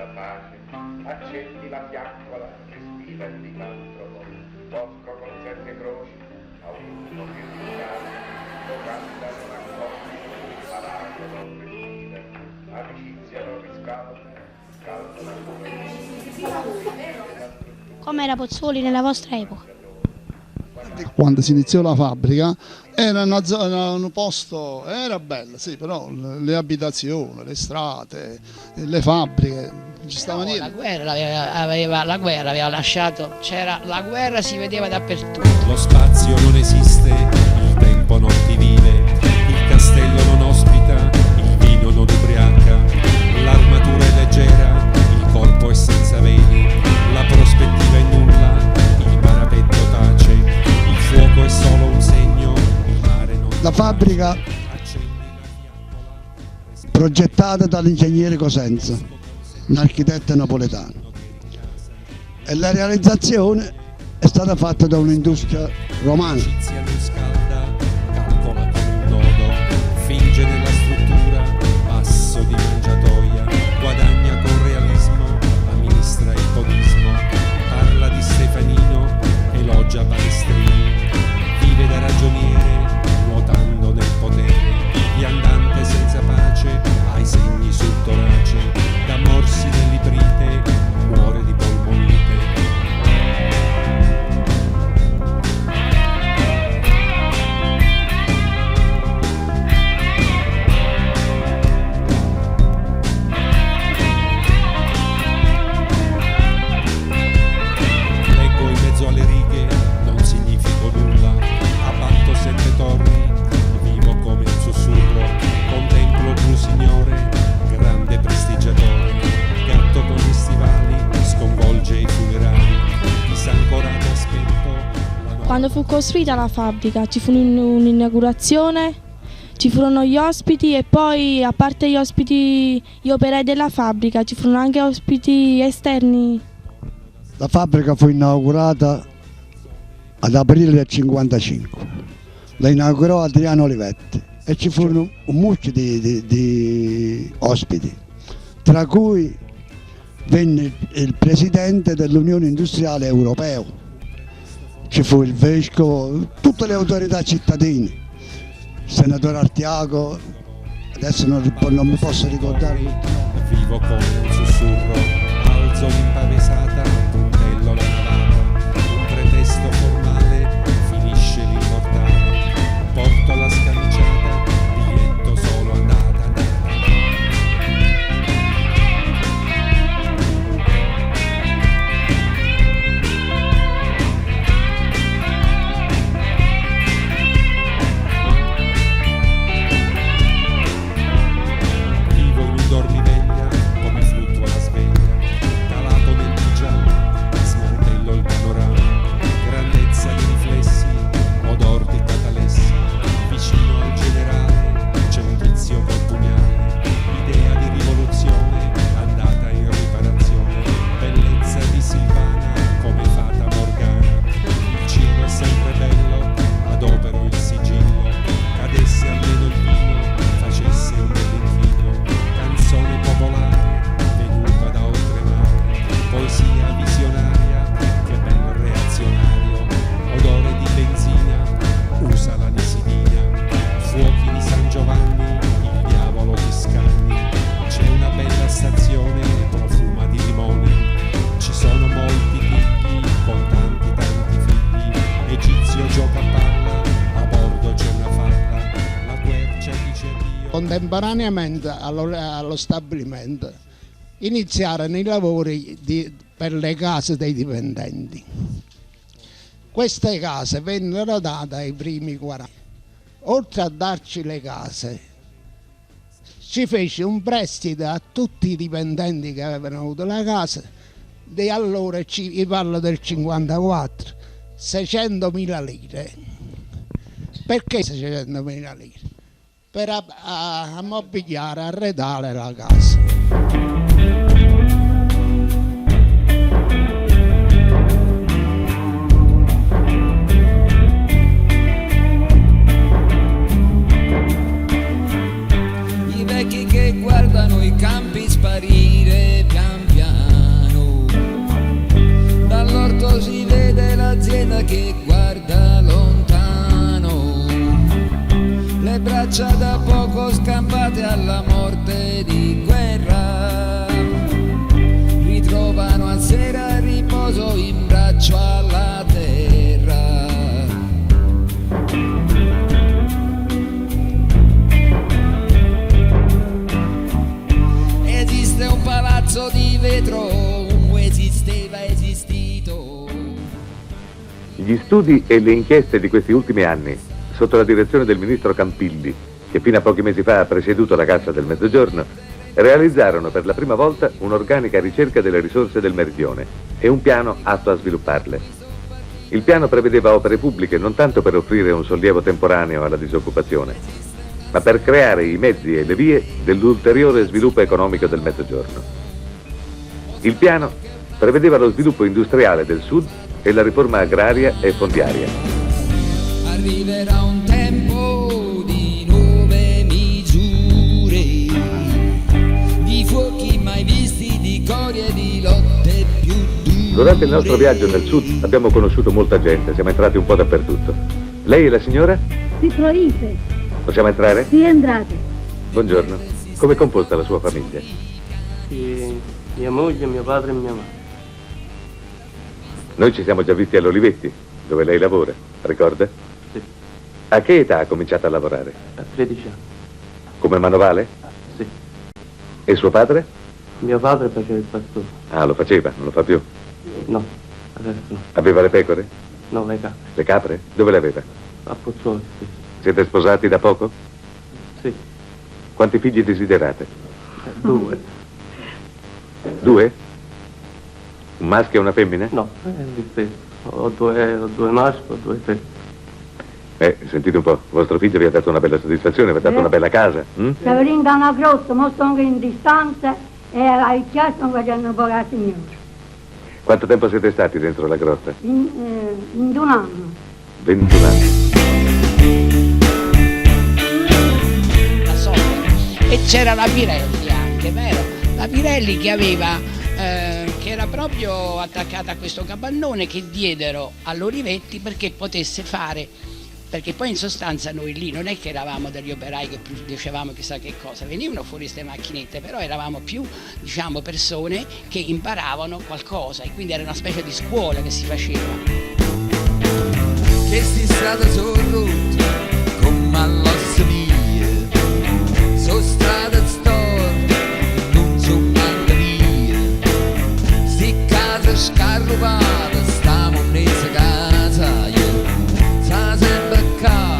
la pace, accetti la fiaccola che spira il licantropo, bosco con 7 croci, autunno che ricade, locanda non accoglie, parato non respira, amicizia non riscalda, scalda come Come era Pozzuoli nella vostra epoca? Quando si iniziò la fabbrica era una zona, un posto, era bello, sì, però le abitazioni, le strade, le fabbriche, non ci stava niente. La guerra aveva lasciato, la guerra si vedeva dappertutto. Lo spazio non esiste, il tempo non ti vive, il castello non ospita, il vino non ubriaca, l'armatura è leggera, il corpo è senza veli, la prospettiva è nulla, il parapetto tace, il fuoco è solo un segno, il mare non... La fabbrica progettata dall'ingegnere Cosenza, un architetto napoletano, e la realizzazione è stata fatta da un'industria romana. L'amicizia non scalda, calcola con un dodo, finge nella struttura, passo di mangiatoia, guadagna con realismo, amministra il podismo, parla di Stefanino, elogia Balestrini, vive da ragioniere, nuotando nel potere, viandante senza pace, ha i segni sul torace, da morsi nell'iprite, muore di polmonite. Leggo in mezzo alle righe, non significo nulla, abbatto 7 torri, vivo come un sussurro, contemplo il blu signore, grande prestigiatore, gatto con gli stivali, sconvolge i funerali, chissà ancora che aspetto. Quando fu costruita la fabbrica ci fu un'inaugurazione, ci furono gli ospiti e poi, a parte gli ospiti, gli operai della fabbrica, ci furono anche ospiti esterni. La fabbrica fu inaugurata ad aprile del 1955, la inaugurò Adriano Olivetti e ci furono un mucchio di ospiti, tra cui venne il presidente dell'Unione Industriale Europeo, ci fu il vescovo, tutte le autorità cittadine, il senatore Artiago, adesso non mi posso ricordare tutti. Vivo come un sussurro, alzo l'impavesata, puntello la navata, un pretesto formale, finisce l'immortale, porto la scamiciata, biglietto solo andata. Vivo in un dormiveglia, come fluttua la sveglia, calato nel pigiama, smantello il panorama, grandezza di riflessi, odor di catalessi, vicino al generale c'è un tizio col pugnale, idea di rivoluzione, andata in riparazione, bellezza di Silvana, come fata Morgana, il cielo è sempre bello, adopero il sigillo, cadesse almeno il vino, facesse un bell'infino, canzone popolare, venuta da oltremare, poesia visionaria, che bello reazionario, odore di benzina, usa la nisidina, fuochi di San Giovanni, il diavolo di Scanni, c'è una bella stazione, profuma di limone, ci sono molti figli, con tanti figli, egizio gioca a palla, a bordo c'è una falla, la quercia dice Dio. Contemporaneamente allo stabilimento iniziarono i lavori per le case dei dipendenti. Queste case vennero date ai primi 40. Oltre a darci le case, ci fece un prestito a tutti i dipendenti che avevano avuto la casa, di allora, io parlo del 54, 600.000 lire. Perché 600.000 lire? Per ammobiliare, arredare la casa. I vecchi che guardano i campi sparire pian piano. braccia da poco scampate alla morte di guerra, ritrovano a sera riposo in braccio alla terra. Esiste un palazzo di vetro, esisteva, esistito. Gli studi e le inchieste di questi ultimi anni, sotto la direzione del ministro Campilli, che fino a pochi mesi fa ha presieduto la Cassa del Mezzogiorno, realizzarono per la prima volta un'organica ricerca delle risorse del Meridione e un piano atto a svilupparle. Il piano prevedeva opere pubbliche non tanto per offrire un sollievo temporaneo alla disoccupazione, ma per creare i mezzi e le vie dell'ulteriore sviluppo economico del Mezzogiorno. Il piano prevedeva lo sviluppo industriale del Sud e la riforma agraria e fondiaria. Arriverà un tempo di nuove misure, di fuochi mai visti, di cori e di lotte più dure. Durante il nostro viaggio nel Sud abbiamo conosciuto molta gente, siamo entrati un po' dappertutto. Lei è la signora? Sì, Troise. Possiamo entrare? Sì, entrate. Buongiorno. Come è composta la sua famiglia? Sì, mia moglie, mio padre e mia madre. Noi ci siamo già visti all'Olivetti, dove lei lavora, ricorda? Sì. A che età ha cominciato a lavorare? A 13 anni. Come manovale? Sì. E suo padre? Mio padre faceva il pastore. Ah, lo faceva, non lo fa più? No, adesso no. Aveva le pecore? No, le capre. Le capre? Dove le aveva? A Pozzuoli, sì. Siete sposati da poco? Sì. Quanti figli desiderate? 2. 2? Un maschio e una femmina? No, è il stesso. Ho due maschi, ho 2 femmine. Sentite un po', vostro figlio vi ha dato una bella soddisfazione, vi ha dato una bella casa. Stavo venendo da una grotta, ma sono in distanza e ai chiari sto facendo un po' la signora. Quanto tempo siete stati dentro la grotta? In 1 anno. 21 anni. La Sonia. E c'era la Pirelli anche, vero? La Pirelli che aveva che era proprio attaccata a questo capannone che diedero all'Olivetti perché potesse fare, perché poi in sostanza noi lì non è che eravamo degli operai che più dicevamo chissà che cosa, venivano fuori queste macchinette, però eravamo più, diciamo, persone che imparavano qualcosa e quindi era una specie di scuola che si faceva. Queste strade sono rotte come all'ossa via, sono strade storte, non sono manca via, sti case scarrupate, stiamo in mezzo a casa, io sta sempre qua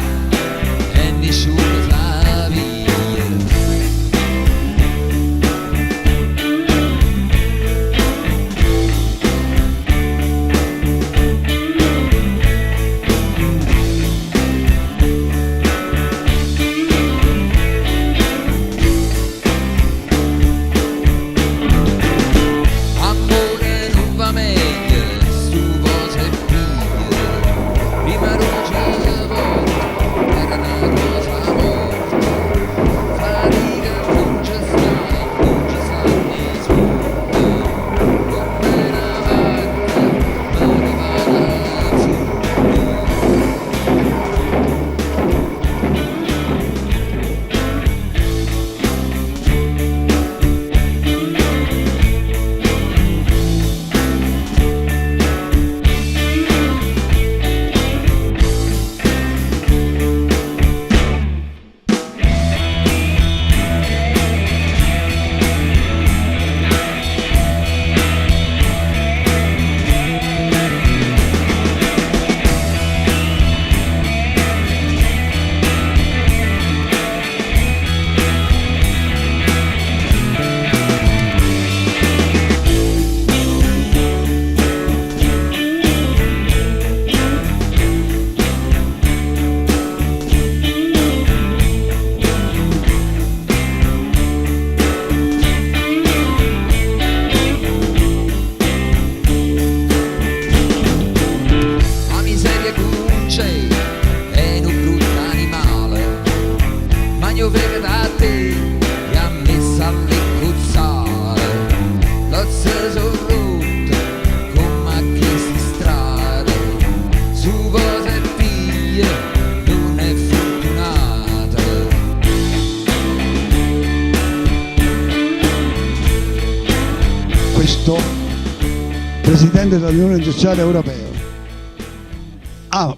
e nessuno sa via. questo Presidente dell'Unione Industriale Europea ha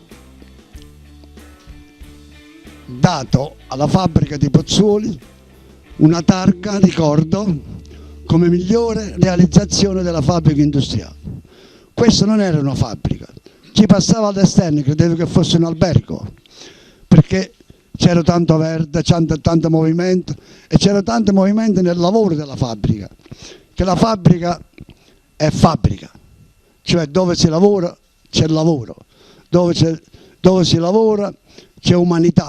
dato alla fabbrica di Pozzuoli una targa, ricordo, come migliore realizzazione della fabbrica industriale. Questa non era una fabbrica, chi passava all'esterno credeva che fosse un albergo, perché c'era tanto verde, tanto movimento, e c'era tanto movimento nel lavoro della fabbrica, che la fabbrica è fabbrica, cioè dove si lavora c'è lavoro, dove si lavora c'è umanità.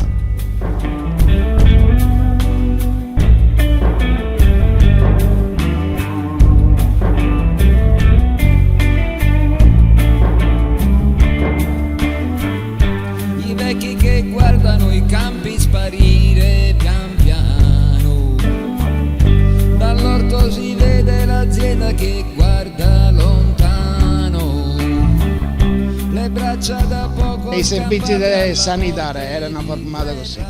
I vecchi che guardano i campi sparire pian piano, dall'orto si vede l'azienda che guarda lontano, le braccia da poco. I servizi sanitari erano formati così.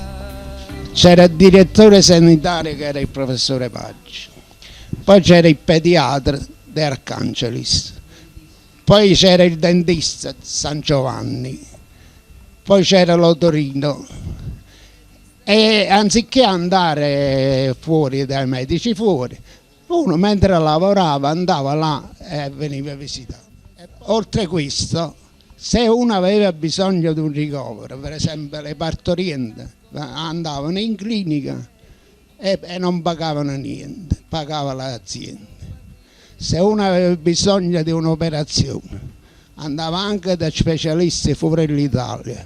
C'era il direttore sanitario che era il professore Paggi, poi c'era il pediatra De Arcangelis, poi c'era il dentista San Giovanni, poi c'era l'otorino, e anziché andare fuori dai medici, uno mentre lavorava andava là e veniva visitato. Oltre a questo, se uno aveva bisogno di un ricovero, per esempio le partorienti andavano in clinica e non pagavano niente, pagava l'azienda. Se uno aveva bisogno di un'operazione, andava anche da specialisti fuori l'Italia.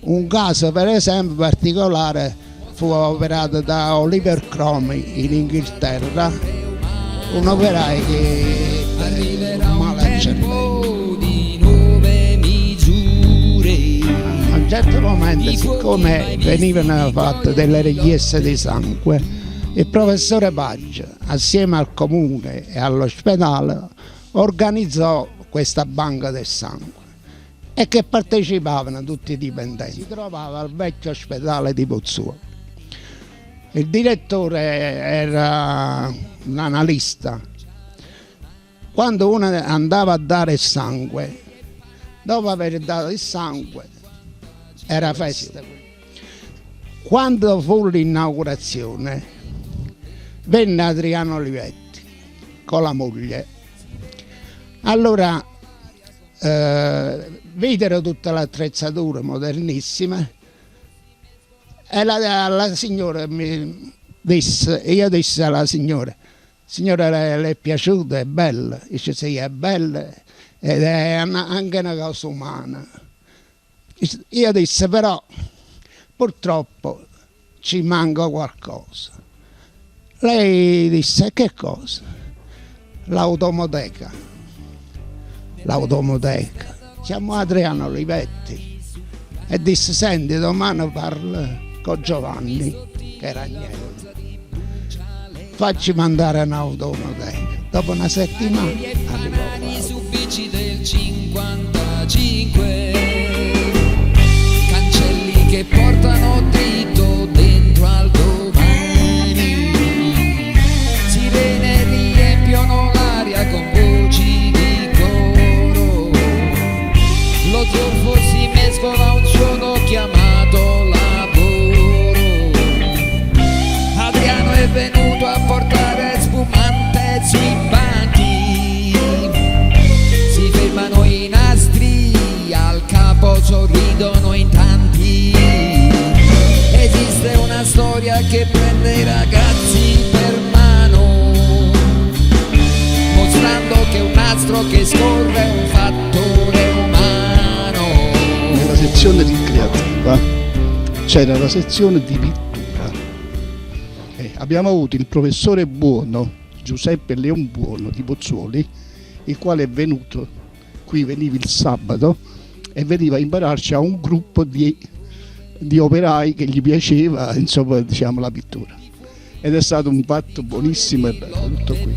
Un caso per esempio particolare fu operato da Oliver Cromie in Inghilterra, un operaio che aveva male al cervello. A un certo momento, siccome venivano fatte delle richieste di sangue, il professore Paggi, assieme al comune e all'ospedale, organizzò questa banca del sangue, e che partecipavano tutti i dipendenti. Si trovava al vecchio ospedale di Pozzuoli. Il direttore era un analista. Quando uno andava a dare il sangue, dopo aver dato il sangue, era festa. Quando fu l'inaugurazione, venne Adriano Olivetti con la moglie. Allora videro tutta l'attrezzatura modernissima e la signora mi disse, io dissi alla signora le è piaciuta, è bella? Dice sì, è bella ed è anche una cosa umana. Io disse però purtroppo ci manca qualcosa. Lei disse che cosa? L'automoteca. Chiamò Adriano Olivetti e disse senti, domani parla con Giovanni, che era Agnello, facci mandare un'automoteca. Dopo una settimana arrivò su bici del 55, cancelli che portano dritto dentro al domani, sirene riempiono l'aria con voci di coro, lo zolfo si mescola a un suono chiamato lavoro. Adriano è venuto a portare spumante sui banchi, si fermano i nastri, al capo sorridono in tanti. Esiste una storia che prende i ragazzi per mano, mostrando che un nastro che scorre è un fattore umano. Nella sezione ricreativa c'era la sezione di pittura. Abbiamo avuto il professore Buono, Giuseppe Leon Buono di Pozzuoli, il quale è venuto qui, veniva il sabato e veniva a impararci a un gruppo di operai che gli piaceva, insomma, diciamo, la pittura. Ed è stato un fatto buonissimo e bello, tutto qui.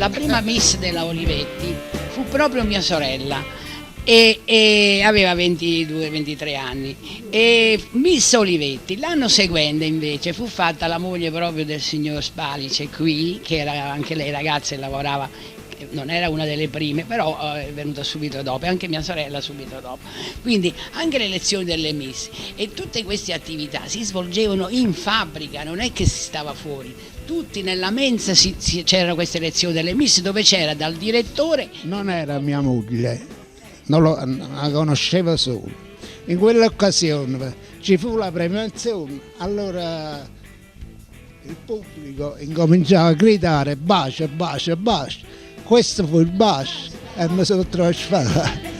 la prima miss della Olivetti fu proprio mia sorella e aveva 22-23 anni, e Miss Olivetti l'anno seguente invece fu fatta la moglie proprio del signor Spalice qui, che era anche lei ragazza e lavorava, non era una delle prime, però è venuta subito dopo, e anche mia sorella subito dopo. Quindi anche le elezioni delle miss e tutte queste attività si svolgevano in fabbrica, non è che si stava fuori. Tutti nella mensa c'erano queste elezioni delle miss, dove c'era dal direttore. Non era mia moglie, la conoscevo solo. In quell'occasione ci fu la premiazione, allora il pubblico incominciava a gridare bacia, bacia, bacia. Questo fu il bacio e mi sono trasferito.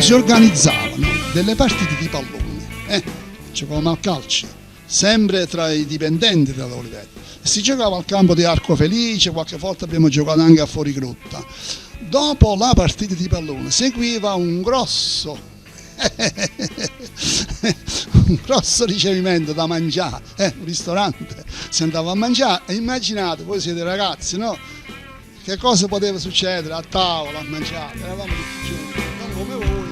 Si organizzavano delle partite di pallone, giocavamo al calcio, sempre tra i dipendenti della Olivetti. Si giocava al campo di Arco Felice, qualche volta abbiamo giocato anche a Fuorigrotta. Dopo la partita di pallone seguiva un grosso ricevimento da mangiare, un ristorante, si andava a mangiare e immaginate, voi siete ragazzi, no? Che cosa poteva succedere a tavola, a mangiare, eravamo tutti giovani, non come voi.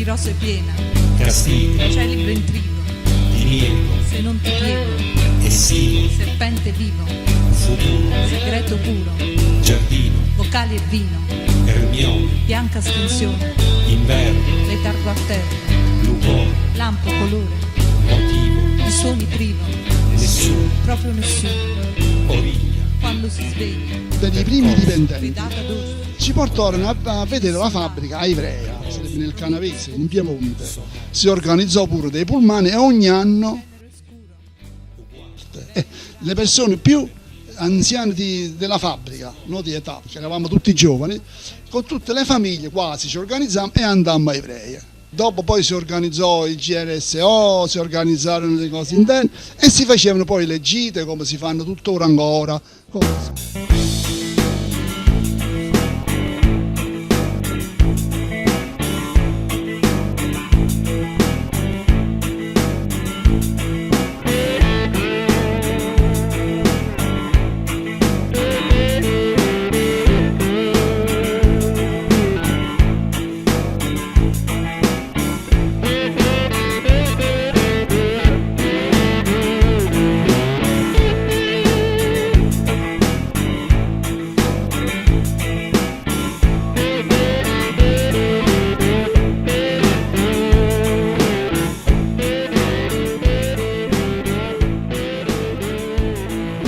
Rosa è piena, castigo, c'è libro in trigo, diniego, se non ti piego, e sì, serpente vivo, futuro, segreto puro, giardino, vocali e vino, Ermione, bianca stinzione, inverno, letargo a terra, lucore, lampo colore, motivo, di suoni privo, nessuno, proprio nessuno, origlia, quando si sveglia, dei primi dipendenti gridata d'orso, ci portarono a vedere la fabbrica a Ivrea, sarebbe nel Canavese, in Piemonte. Si organizzò pure dei pullman e ogni anno le persone più anziane della fabbrica, non di età, perché eravamo tutti giovani, con tutte le famiglie quasi ci organizzammo e andammo a Ivrea. Dopo poi si organizzò il GNSO, si organizzarono le cose interne e si facevano poi le gite come si fanno tuttora ancora.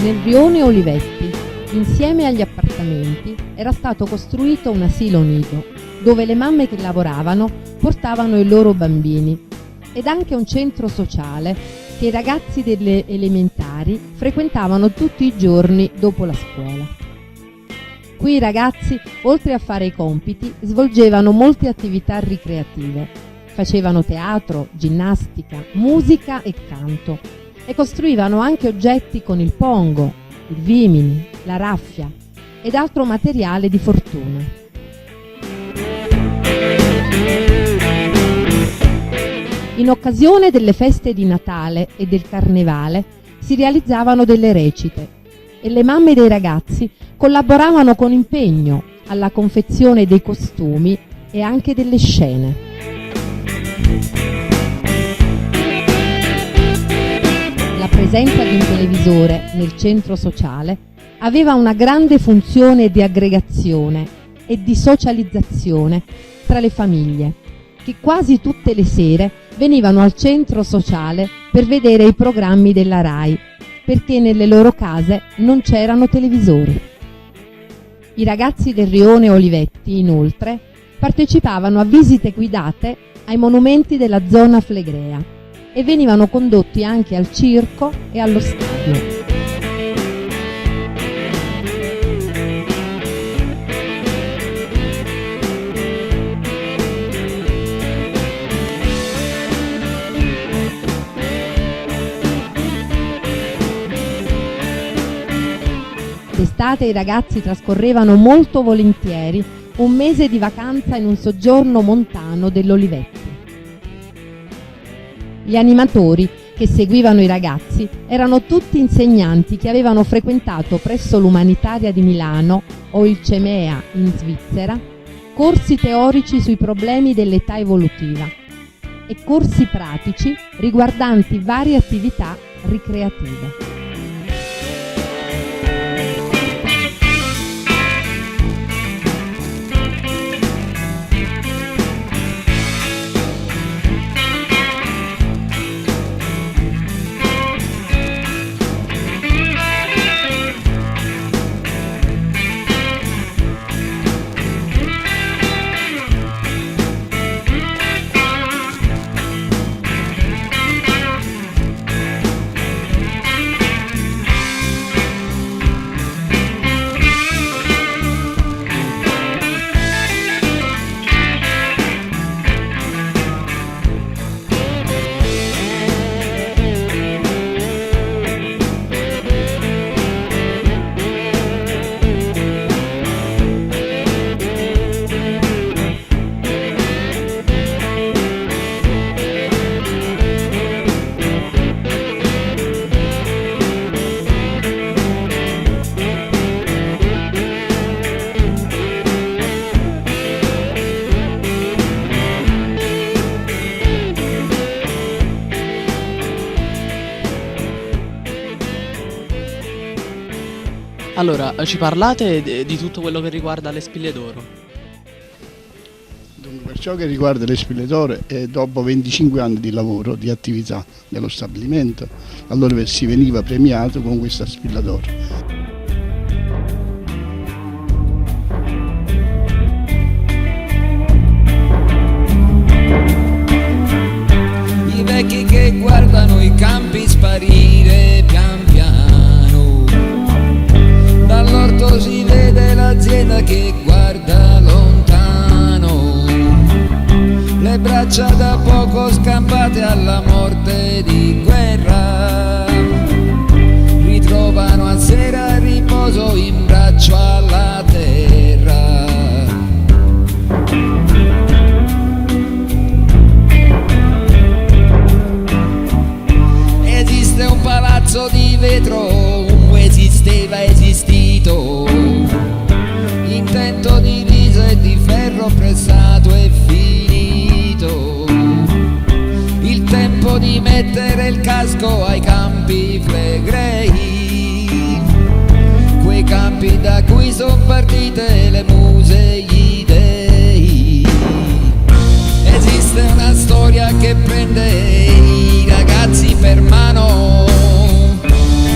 Nel rione Olivetti, insieme agli appartamenti, era stato costruito un asilo nido, dove le mamme che lavoravano portavano i loro bambini, ed anche un centro sociale che i ragazzi delle elementari frequentavano tutti i giorni dopo la scuola. Qui i ragazzi, oltre a fare i compiti, svolgevano molte attività ricreative. Facevano teatro, ginnastica, musica e canto, e costruivano anche oggetti con il pongo, il vimini, la raffia ed altro materiale di fortuna. In occasione delle feste di Natale e del Carnevale si realizzavano delle recite e le mamme dei ragazzi collaboravano con impegno alla confezione dei costumi e anche delle scene. La presenza di un televisore nel centro sociale aveva una grande funzione di aggregazione e di socializzazione tra le famiglie, che quasi tutte le sere venivano al centro sociale per vedere i programmi della RAI, perché nelle loro case non c'erano televisori. I ragazzi del rione Olivetti, inoltre, partecipavano a visite guidate ai monumenti della zona flegrea e venivano condotti anche al circo e allo stadio. D'estate i ragazzi trascorrevano molto volentieri un mese di vacanza in un soggiorno montano dell'Olivetti. Gli animatori che seguivano i ragazzi erano tutti insegnanti che avevano frequentato presso l'Umanitaria di Milano o il CEMEA in Svizzera corsi teorici sui problemi dell'età evolutiva e corsi pratici riguardanti varie attività ricreative. Allora, ci parlate di tutto quello che riguarda le spille d'oro? Dunque, per ciò che riguarda le spille d'oro, dopo 25 anni di lavoro, di attività nello stabilimento, allora si veniva premiato con questa spilla d'oro. I vecchi che guardano i campi sparire pian piano, dall'orto si vede l'azienda che guarda lontano, le braccia braccia da poco scampate alla morte di guerra ritrovano a sera riposo in braccio alla terra. Esiste un palazzo di vetro, esisteva, esistito, intento di riso e di ferro pressato e finito. Il tempo di mettere il casco ai campi flegrei, quei campi da cui son partite le muse e gli dei. Esiste una storia che prende i ragazzi per mano,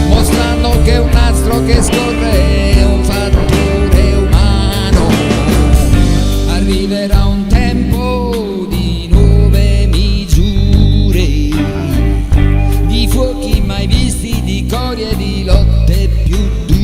mostrando che un nastro che scorre è un fattore umano. Arriverà un tempo di nuove misure, di fuochi mai visti, di cori e di lotte più dure.